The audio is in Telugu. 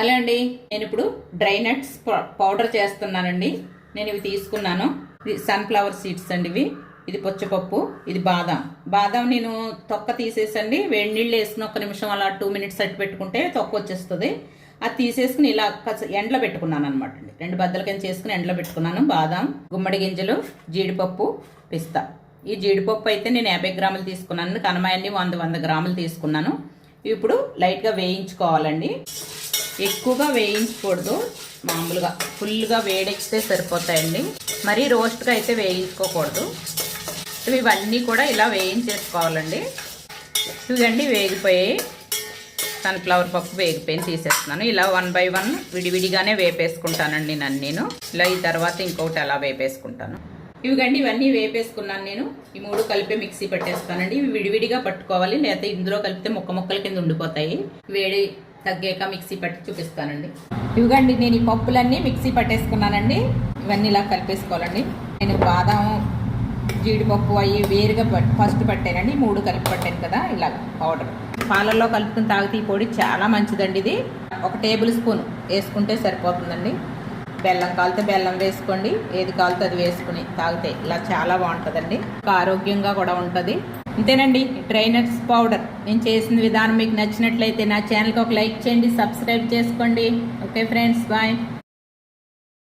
హలో అండి, నేను ఇప్పుడు డ్రై నట్స్ పౌడర్ చేస్తున్నానండి. నేను ఇవి తీసుకున్నాను. ఇది సన్ఫ్లవర్ సీడ్స్ అండి. ఇది పొచ్చపప్పు, ఇది బాదం నేను తొక్క తీసేసండి వేడి నీళ్ళు వేసుకుని 1 నిమిషం అలా 2 మినిట్స్ అట్టు పెట్టుకుంటే తొక్క వచ్చేస్తుంది. అది తీసేసుకుని ఇలా ఎండలో పెట్టుకున్నాను అనమాట అండి. 2 బద్దల కింద చేసుకుని ఎండలో పెట్టుకున్నాను. బాదం, గుమ్మడి గింజలు, జీడిపప్పు, పిస్తా. ఈ జీడిపప్పు అయితే నేను 50 గ్రాములు తీసుకున్నాను. కనమాయన్ని 100 గ్రాములు తీసుకున్నాను. ఇప్పుడు లైట్గా వేయించుకోవాలండి. ఎక్కువగా వేయించకూడదు, మామూలుగా ఫుల్గా వేడెక్కితే సరిపోతాయండి. మరీ రోస్ట్గా అయితే వేయించుకోకూడదు. ఇవన్నీ కూడా ఇలా వేయించేసుకోవాలండి. ఇవన్నీ వేగిపోయాయి. సన్ఫ్లవర్ పప్పు వేగిపోయి తీసేస్తున్నాను. ఇలా 1 బై 1 విడివిడిగానే వేపేసుకుంటానండి నేను. ఇలా ఈ తర్వాత ఇంకొకటి అలా వేపేసుకుంటాను. ఇవన్నీ వేపేసుకున్నాను నేను. ఈ 3 కలిపి మిక్సీ పట్టేస్తానండి. ఇవి విడివిడిగా పట్టుకోవాలి, లేకపోతే ఇందులో కలిపితే ముక్కల కింద ఉండిపోతాయి. వేడి తగ్గాక మిక్సీ పట్టి చూపిస్తానండి. నేను ఈ పప్పులన్నీ మిక్సీ పట్టేసుకున్నానండి. ఇవన్నీ ఇలా కలిపేసుకోవాలండి. నేను బాదం, జీడిపప్పు అవి వేరుగా ఫస్ట్ పట్టానండి. 3 కలిపి పట్టాను కదా, ఇలా పౌడర్ పాలల్లో కలుపుకుని తాగితే ఈ పొడి చాలా మంచిదండి. ఇది 1 టేబుల్ స్పూన్ వేసుకుంటే సరిపోతుందండి. బెల్లం కాలితే బెల్లం వేసుకోండి, ఏది కాలితే అది వేసుకుని తాగితే ఇలా చాలా బాగుంటుందండి. ఆరోగ్యంగా కూడా ఉంటుంది. అంతేనండి, డ్రై నట్స్ పౌడర్ నేను చేసిన విధానం మీకు నచ్చినట్లయితే నా ఛానల్కి ఒక లైక్ చేయండి, సబ్స్క్రైబ్ చేసుకోండి. Okay friends, bye.